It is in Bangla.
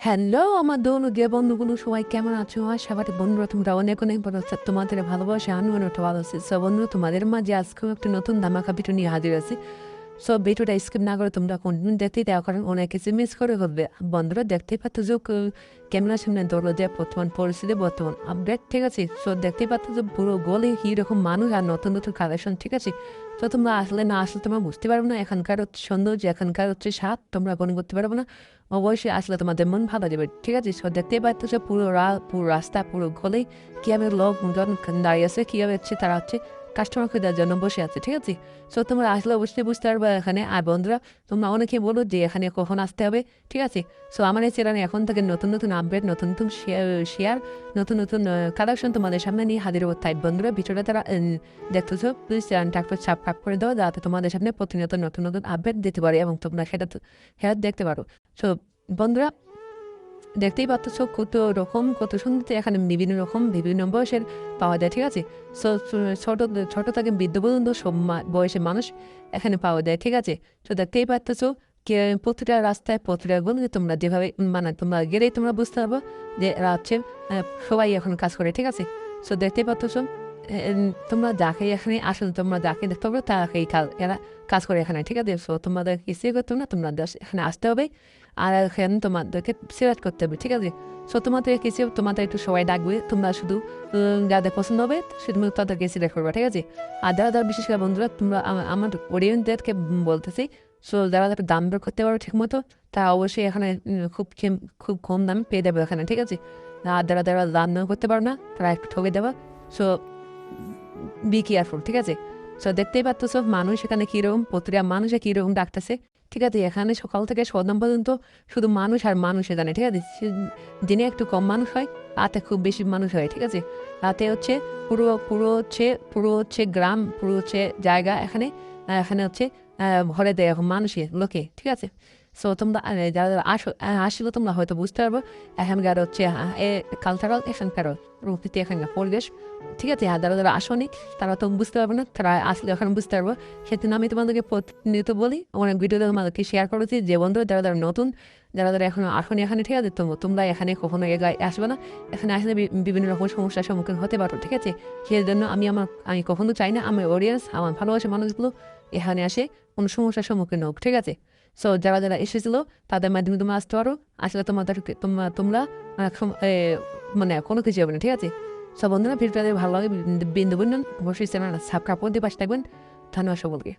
হ্যালো আমার দৌলতদিয়া বন্ধুগুলো সবাই কেমন আছো? আশা করি বন্ধুরা তোমরা অনেক অনেক ভালো আছো। তোমাদের ভালোবাসা আমি অনেক ভালো আছি। সো বন্ধু তোমাদের মাঝে আজকেও একটা নতুন ধামাকা ভিডিও নিয়ে হাজির আছি। সো ভিডিওটা স্কিপ না করে তোমরা কন্টিনিউ দেখতেই দাও, কারণ অনেক কিছু মিস করে ফেলবে। বন্ধুরা দেখতেই পাচ্ছ যে ক্যামেরার সামনে দৌলতদিয়া বর্তমান পরিস্থিতি, বর্তমান আপডেট, ঠিক আছে? সো দেখতেই পাচ্ছ যে পুরো গলে কীরকম মানুষ আর নতুন নতুন কালেকশন, ঠিক আছে? তো তোমরা আসলে না আসলে তোমরা বুঝতে পারবে না এখানকার হচ্ছে সৌন্দর্য, এখানকার হচ্ছে স্বাদ তোমরা কোনো করতে পারবে না। অবশ্যই আসলে তোমাদের মন ভালো যাবে, ঠিক আছে? সো দেখতেই পাচ্ছ যে পুরো রাস্তা পুরো গলেই কীভাবে লোকজন দাঁড়িয়ে আছে, কীভাবে হচ্ছে তারা হচ্ছে কাস্টমার খোঁজার জন্য বসে আছে, ঠিক আছে? সো তোমরা আসলে অবশ্যই বুঝতে পারবে এখানে। আর বন্ধুরা তোমরা অনেকে বলো যে এখানে কখন আসতে হবে, ঠিক আছে? সো আমার এই চ্যানেলে এখন থেকে নতুন নতুন আপডেট, নতুন নতুন শেয়ার, নতুন নতুন কালেকশন তোমাদের সামনে নিয়ে হাজির হবো। তাই বন্ধুরা ভিডিওটা তারা দেখতেছো, প্লিজ চ্যানেলটা একটু সাবস্ক্রাইব করে দাও, যাতে তোমাদের সামনে প্রতিনিয়ত নতুন নতুন আপডেট দিতে পারে এবং তোমরা সেটা দেখতে পারো। সো বন্ধুরা দেখতেই পাচ্ছ কত সুন্দর এখানে বিভিন্ন রকম বিভিন্ন বয়সের পাওয়া যায়, ঠিক আছে? সো ছোট ছোট থেকে বৃদ্ধ পর্যন্ত সব বয়সের মানুষ এখানে পাওয়া যায়, ঠিক আছে? তো দেখতেই পাচ্ছ প্রতিটা রাস্তায় প্রতিটা গলিতে তোমরা যেভাবে মানে তোমরা গেলেই তোমরা বুঝতে পারবো যে এরা হচ্ছে সবাই এখন কাজ করে, ঠিক আছে? সো দেখতেই পাচ্ছ তোমরা যাকে এখানে আসলে তোমরা যাকে দেখতে পাবো তাকেই এরা কাজ করে এখানে, ঠিক আছে? সো তোমাদের কিছু করতে না, তোমরা এখানে আসতে হবে আর এখানে তোমাদেরকে সিলেক্ট করতে হবে, ঠিক আছে? সো তোমাদের কিছু তোমাদের একটু সবাই ডাকবে, তোমরা শুধু যাদের পছন্দ হবে শুধু তাদেরকে সিলেক্ট করবে, ঠিক আছে? আর যারা যারা বিশেষ করে বন্ধুরা তোমরা আমার অডিয়েন্সদেরকে বলতেছি, সো যারা যারা দাম বের করতে পারো ঠিক মতো তা অবশ্যই এখানে খুব কম দামে পেয়ে যাবে এখানে, ঠিক আছে? আর যারা যারা দাম বের করতে পারো না তারা একটু ঠকে দেবা। সো বি কেয়ারফুল, ঠিক আছে? সো দেখতেই পাচ্ছ সব মানুষ এখানে কীরকম, প্রতিটা মানুষে কীরকম ডাকতেছে, ঠিক আছে? এখানে সকাল থেকে সন্ধ্যা পর্যন্ত শুধু মানুষ আর মানুষ এখানে, ঠিক আছে? দিনে একটু কম মানুষ হয়, রাতে খুব বেশি মানুষ হয়, ঠিক আছে? রাতে হচ্ছে পুরো হচ্ছে গ্রাম, পুরো হচ্ছে জায়গা এখানে এখানে হচ্ছে ভরে দেয় এখন মানুষের লোকে, ঠিক আছে? সো তোমরা যারা আসলে তোমরা হয়তো বুঝতে পারবো এখানকার হচ্ছে কালচারাল, এখানকার প্রকৃতি, এখানকার পরিবেশ, ঠিক আছে? আর যারা যারা আসনি তারা তো বুঝতে পারবে না, তারা আসলে এখন বুঝতে পারবো। সেদিন আমি তোমাদেরকে প্রতিনিয়ত বলি, অনেক ভিডিওতে তোমাদেরকে শেয়ার করেছি যে বন্ধু যারা যারা নতুন, যারা যারা এখন আসনি এখানে, ঠিক আছে? তোমরা এখানে কখনো এগায় আসবে না। এখানে আসলে বিভিন্ন রকম সমস্যার সম্মুখীন হতে পারো, ঠিক আছে? সেই জন্য আমি কখনো চাই না আমার অডিয়েন্স, আমার ভালোবাসা মানুষগুলো এখানে আসে কোনো সমস্যার সম্মুখীন হোক, ঠিক আছে? সো যারা যারা এসেছিল তাদের মাধ্যমে তোমরা আসতে পারো। আসলে তোমাদেরকে তোমরা মানে কোনো কিছু হবে না, ঠিক আছে? সব বন্ধুরা ভিডিওটা ভালো লাগে বিন্দু অবশ্যই চ্যানেল সাবস্ক্রাইব করে দিয়ে পাশে থাকবেন। ধন্যবাদ সকলকে।